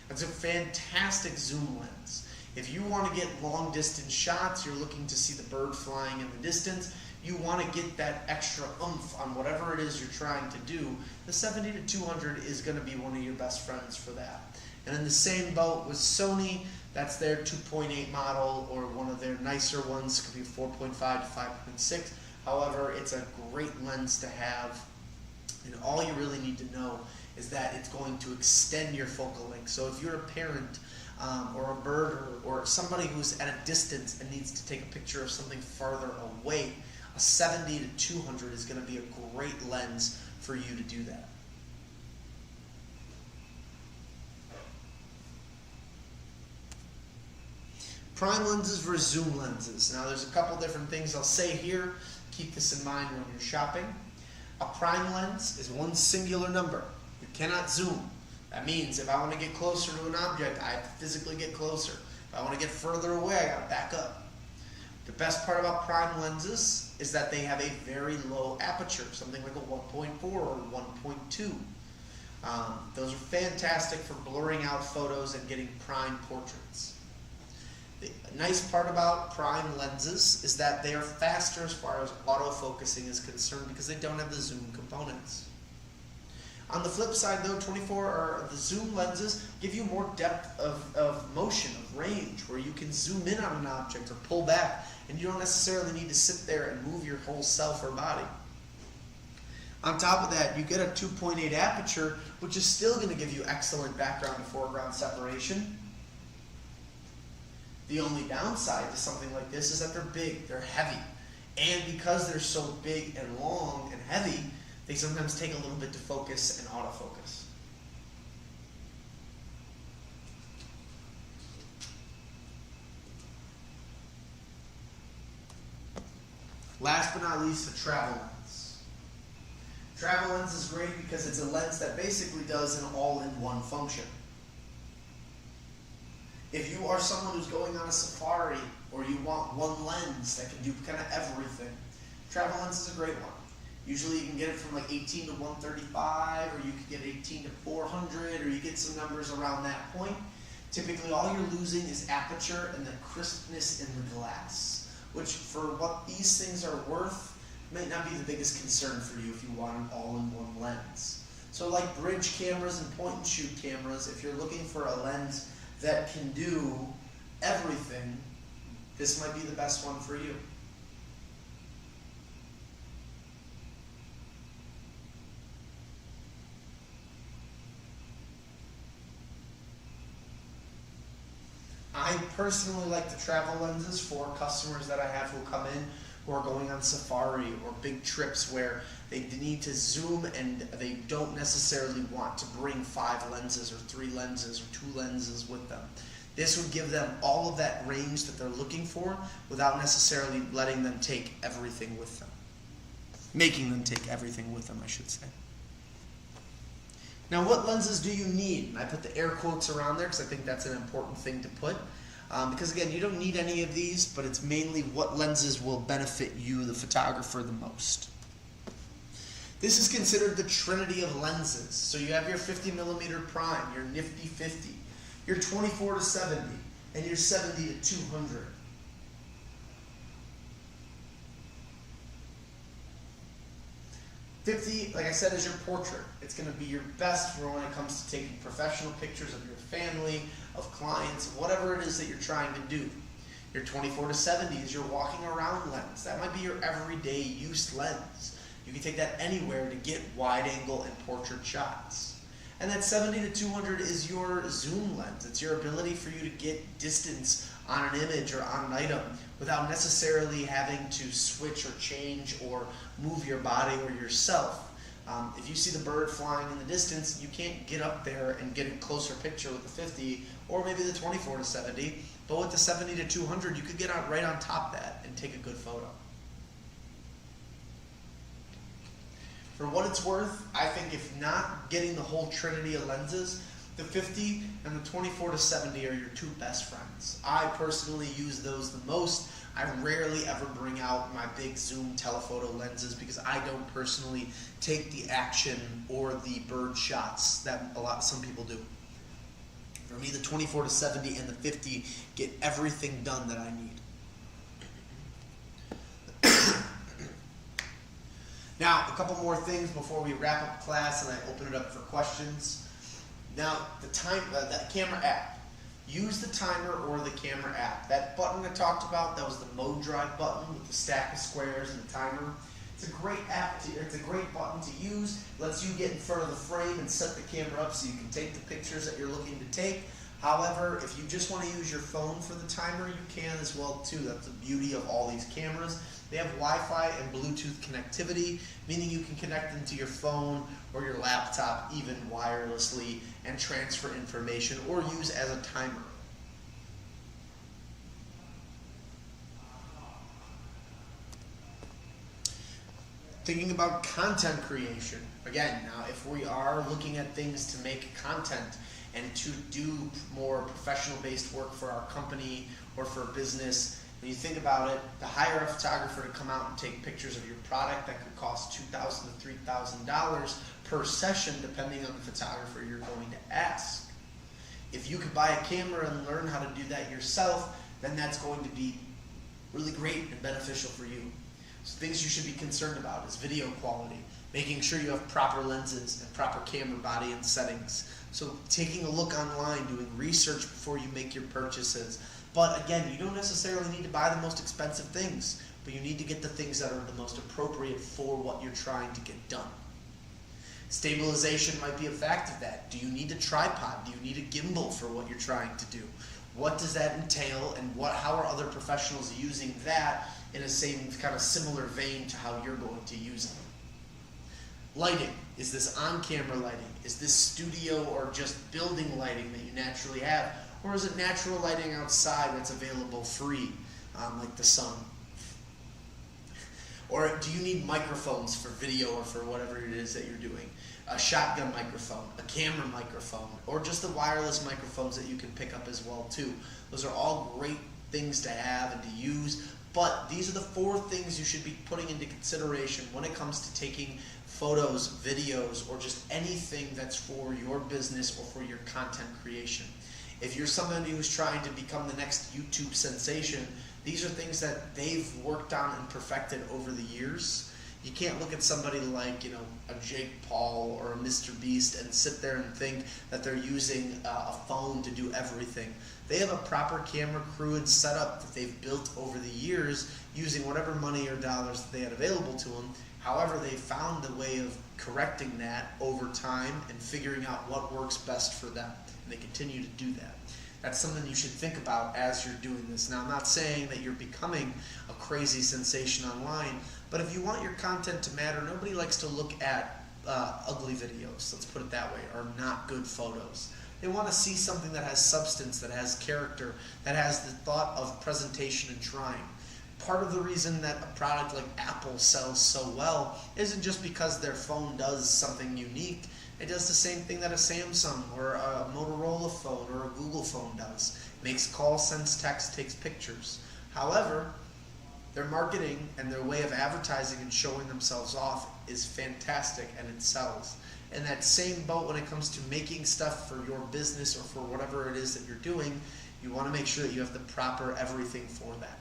Speaker 1: That's a fantastic zoom lens. If you want to get long distance shots, you're looking to see the bird flying in the distance, you want to get that extra oomph on whatever it is you're trying to do, the 70 to 200 is going to be one of your best friends for that. And in the same boat with Sony, that's their 2.8 model, or one of their nicer ones, could be 4.5 to 5.6. However, it's a great lens to have, and all you really need to know is that it's going to extend your focal length. So if you're a parent or a birder or somebody who's at a distance and needs to take a picture of something farther away, a 70 to 200 is going to be a great lens for you to do that. Prime lenses versus zoom lenses. Now there's a couple different things I'll say here. Keep this in mind when you're shopping. A prime lens is one singular number. You cannot zoom. That means if I want to get closer to an object, I have to physically get closer. If I want to get further away, I got to back up. The best part about prime lenses is that they have a very low aperture, something like a 1.4 or 1.2. Those are fantastic for blurring out photos and getting prime portraits. The nice part about prime lenses is that they are faster as far as autofocusing is concerned because they don't have the zoom components. On the flip side though, 24 or the zoom lenses give you more depth of motion, of range, where you can zoom in on an object or pull back, and you don't necessarily need to sit there and move your whole self or body. On top of that, you get a 2.8 aperture, which is still going to give you excellent background and foreground separation. The only downside to something like this is that they're big, they're heavy, and because they're so big and long and heavy, they sometimes take a little bit to focus and autofocus. Last but not least, the travel lens. Travel lens is great because it's a lens that basically does an all-in-one function. If you are someone who's going on a safari, or you want one lens that can do kind of everything, travel lens is a great one. Usually you can get it from like 18 to 135, or you can get 18 to 400, or you get some numbers around that point. Typically all you're losing is aperture and the crispness in the glass, which for what these things are worth might not be the biggest concern for you if you want an all-in-one lens. So like bridge cameras and point-and-shoot cameras, if you're looking for a lens that can do everything, this might be the best one for you. I personally like the travel lenses for customers that I have who come in who are going on safari or big trips where they need to zoom and they don't necessarily want to bring 5 lenses or 3 lenses or 2 lenses with them. This would give them all of that range that they're looking for without necessarily letting them take everything with them. Making them take everything with them, I should say. Now, what lenses do you need? And I put the air quotes around there because I think that's an important thing to put. Because again, you don't need any of these, but it's mainly what lenses will benefit you, the photographer, the most. This is considered the trinity of lenses. So you have your 50mm prime, your nifty 50, your 24 to 70, and your 70 to 200. '50, like I said, is your portrait. It's going to be your best for when it comes to taking professional pictures of your family, of clients, whatever it is that you're trying to do. Your 24 to 70 is your walking around lens. That might be your everyday use lens. You can take that anywhere to get wide angle and portrait shots. And that 70 to 200 is your zoom lens. It's your ability for you to get distance on an image or on an item without necessarily having to switch or change or move your body or yourself. If you see the bird flying in the distance, you can't get up there and get a closer picture with the 50 or maybe the 24 to 70, but with the 70 to 200, you could get out right on top of that and take a good photo. For what it's worth, I think if not getting the whole trinity of lenses, the 50 and the 24 to 70 are your two best friends. I personally use those the most. I rarely ever bring out my big zoom telephoto lenses because I don't personally take the action or the bird shots that some people do. For me, the 24 to 70 and the 50 get everything done that I need. Now, a couple more things before we wrap up class and I open it up for questions. Now, the camera app. Use the timer or the camera app. That button I talked about, that was the mode drive button with the stack of squares and the timer. It's a great app. It's a great button to use. It lets you get in front of the frame and set the camera up so you can take the pictures that you're looking to take. However, if you just want to use your phone for the timer, you can as well too. That's the beauty of all these cameras. They have Wi-Fi and Bluetooth connectivity, meaning you can connect them to your phone or your laptop even wirelessly and transfer information or use as a timer. Thinking about content creation. Again, now if we are looking at things to make content and to do more professional based work for our company or for a business, when you think about it, to hire a photographer to come out and take pictures of your product, that could cost $2,000 to $3,000 per session depending on the photographer you're going to ask. If you could buy a camera and learn how to do that yourself, then that's going to be really great and beneficial for you. So things you should be concerned about is video quality, making sure you have proper lenses and proper camera body and settings. So taking a look online, doing research before you make your purchases. But again, you don't necessarily need to buy the most expensive things, but you need to get the things that are the most appropriate for what you're trying to get done. Stabilization might be a fact of that. Do you need a tripod? Do you need a gimbal for what you're trying to do? What does that entail, and how are other professionals using that in a same kind of similar vein to how you're going to use it? Lighting. Is this on-camera lighting? Is this studio or just building lighting that you naturally have? Or is it natural lighting outside that's available free, like the sun? Or do you need microphones for video or for whatever it is that you're doing? A shotgun microphone, a camera microphone, or just the wireless microphones that you can pick up as well too. Those are all great things to have and to use, but these are the 4 things you should be putting into consideration when it comes to taking photos, videos, or just anything that's for your business or for your content creation. If you're somebody who's trying to become the next YouTube sensation, these are things that they've worked on and perfected over the years. You can't look at somebody like, a Jake Paul or a Mr. Beast and sit there and think that they're using a phone to do everything. They have a proper camera crew and setup that they've built over the years using whatever money or dollars that they had available to them. However, they found a way of correcting that over time and figuring out what works best for them. And they continue to do that. That's something you should think about as you're doing this. Now, I'm not saying that you're becoming a crazy sensation online, but if you want your content to matter, nobody likes to look at ugly videos, let's put it that way, or not good photos. They want to see something that has substance, that has character, that has the thought of presentation and trying. Part of the reason that a product like Apple sells so well isn't just because their phone does something unique. It does the same thing that a Samsung or a Motorola phone or a Google phone does. Makes calls, sends text, takes pictures. However, their marketing and their way of advertising and showing themselves off is fantastic, and it sells. And that same boat when it comes to making stuff for your business or for whatever it is that you're doing, you want to make sure that you have the proper everything for that.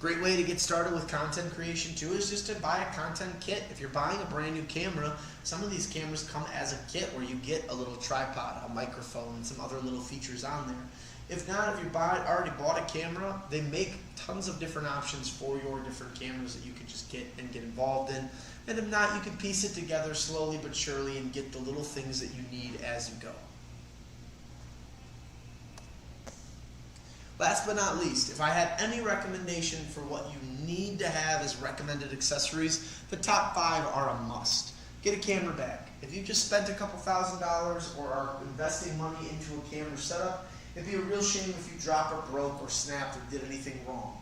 Speaker 1: Great way to get started with content creation too is just to buy a content kit. If you're buying a brand new camera, some of these cameras come as a kit where you get a little tripod, a microphone, and some other little features on there. If not, if you already bought a camera, they make tons of different options for your different cameras that you could just get and get involved in. And if not, you can piece it together slowly but surely and get the little things that you need as you go. Last but not least, if I had any recommendation for what you need to have as recommended accessories, the top 5 are a must. Get a camera bag. If you just spent a couple $1,000s or are investing money into a camera setup, it'd be a real shame if you drop or broke or snapped or did anything wrong.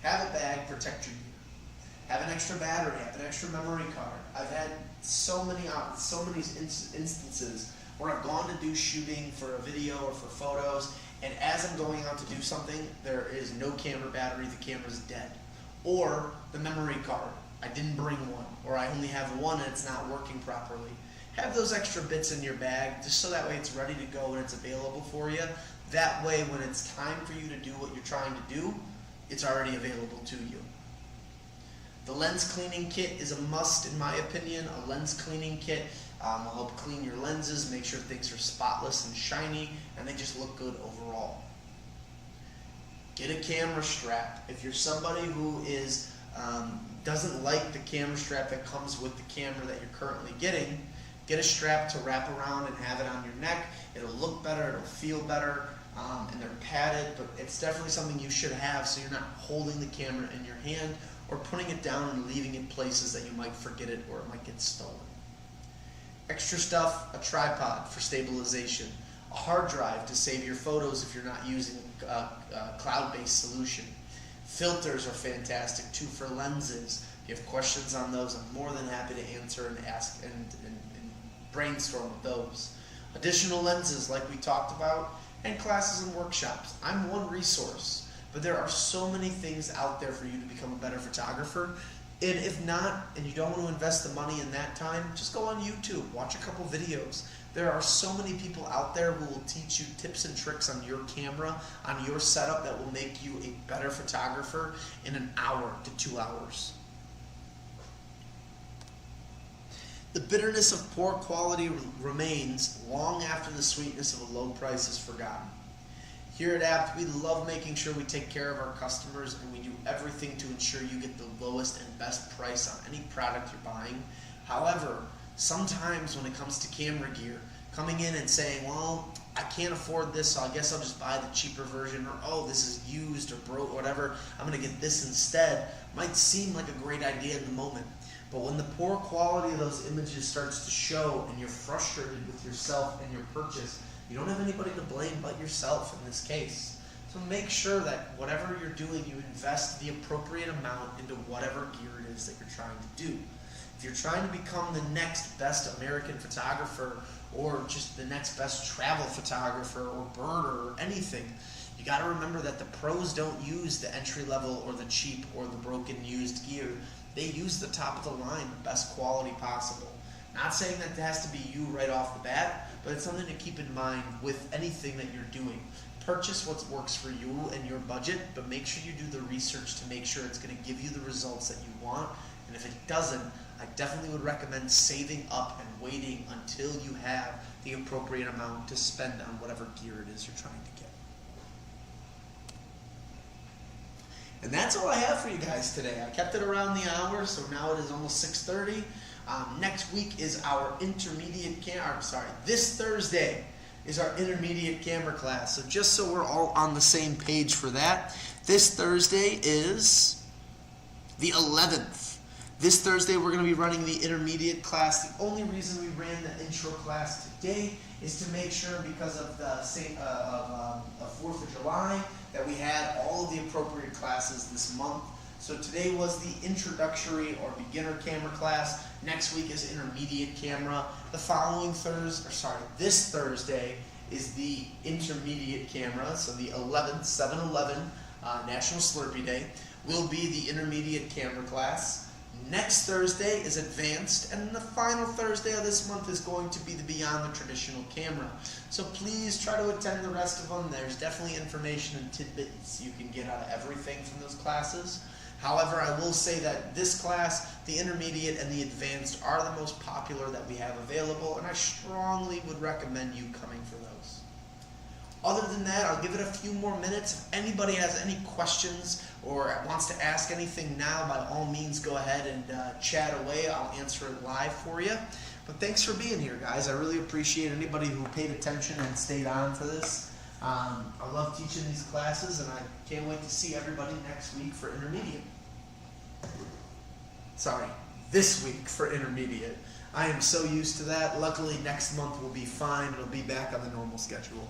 Speaker 1: Have a bag, protect your gear. Have an extra battery, have an extra memory card. I've had so many instances where I've gone to do shooting for a video or for photos, and as I'm going out to do something, there is no camera battery, the camera's dead. Or the memory card, I didn't bring one, or I only have one and it's not working properly. Have those extra bits in your bag, just so that way it's ready to go and it's available for you. That way, when it's time for you to do what you're trying to do, it's already available to you. The lens cleaning kit is a must in my opinion. A lens cleaning kit will help clean your lenses, make sure things are spotless and shiny, and they just look good overall. Get a camera strap. If you're somebody who is doesn't like the camera strap that comes with the camera that you're currently getting, get a strap to wrap around and have it on your neck. It'll look better, it'll feel better, and they're padded, but it's definitely something you should have so you're not holding the camera in your hand or putting it down and leaving it places that you might forget it or it might get stolen. Extra stuff, a tripod for stabilization, a hard drive to save your photos if you're not using a cloud-based solution. Filters are fantastic too for lenses. If you have questions on those, I'm more than happy to answer and ask and brainstorm with those. Additional lenses like we talked about, and classes and workshops. I'm one resource, but there are so many things out there for you to become a better photographer. And if not, and you don't want to invest the money in that time, just go on YouTube, watch a couple videos. There are so many people out there who will teach you tips and tricks on your camera, on your setup that will make you a better photographer in an hour to 2 hours. The bitterness of poor quality remains long after the sweetness of a low price is forgotten. Here at Abt, we love making sure we take care of our customers, and we do everything to ensure you get the lowest and best price on any product you're buying. However, sometimes when it comes to camera gear, coming in and saying, well, I can't afford this, so I guess I'll just buy the cheaper version, or oh, this is used or broke, whatever, I'm going to get this instead, might seem like a great idea in the moment. But when the poor quality of those images starts to show and you're frustrated with yourself and your purchase, you don't have anybody to blame but yourself in this case. So make sure that whatever you're doing, you invest the appropriate amount into whatever gear it is that you're trying to do. If you're trying to become the next best American photographer, or just the next best travel photographer or birder or anything, you got to remember that the pros don't use the entry level or the cheap or the broken used gear. They use the top of the line, the best quality possible. Not saying that it has to be you right off the bat, but it's something to keep in mind with anything that you're doing. Purchase what works for you and your budget, but make sure you do the research to make sure it's going to give you the results that you want. And if it doesn't, I definitely would recommend saving up and waiting until you have the appropriate amount to spend on whatever gear it is you're trying to get. And that's all I have for you guys today. I kept it around the hour, so now it is almost 6:30. Next week is our intermediate this Thursday is our intermediate camera class. So just so we're all on the same page for that, this Thursday is the 11th. This Thursday we're going to be running the intermediate class. The only reason we ran the intro class today is to make sure, because of the 4th of July, that we had all of the appropriate classes this month. So today was the introductory or beginner camera class. Next week is intermediate camera. The following this Thursday is the intermediate camera. So the 11th, 7/11, National Slurpee Day, will be the intermediate camera class. Next Thursday is advanced, and the final Thursday of this month is going to be the Beyond the Traditional Camera. So please try to attend the rest of them. There's definitely information and tidbits you can get out of everything from those classes. However, I will say that this class, the intermediate and the advanced, are the most popular that we have available, and I strongly would recommend you coming for those. Other than that, I'll give it a few more minutes. If anybody has any questions or wants to ask anything now, by all means go ahead and chat away. I'll answer it live for you. But thanks for being here, guys. I really appreciate anybody who paid attention and stayed on for this. I love teaching these classes, and I can't wait to see everybody next week for intermediate. Sorry, this week for intermediate. I am so used to that. Luckily, next month will be fine. It'll be back on the normal schedule.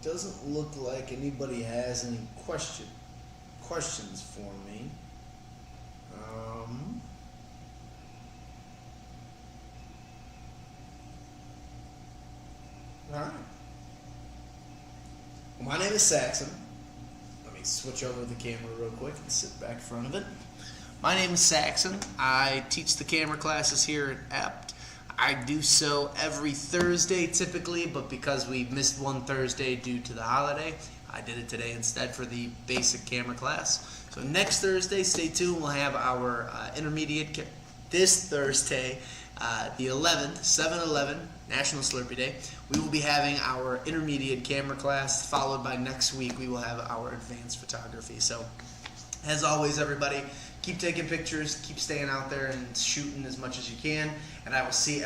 Speaker 1: doesn't look like anybody has any questions for me. All right. Well, my name is Saxon. Let me switch over the camera real quick and sit back in front of it. My name is Saxon. I teach the camera classes here at Apt. I do so every Thursday typically, but because we missed one Thursday due to the holiday, I did it today instead for the basic camera class. So next Thursday, stay tuned. We'll have our intermediate this Thursday, the 11th, 7/11, National Slurpee Day. We will be having our intermediate camera class, followed by next week we will have our advanced photography. So as always, everybody, keep taking pictures, keep staying out there and shooting as much as you can, and I will see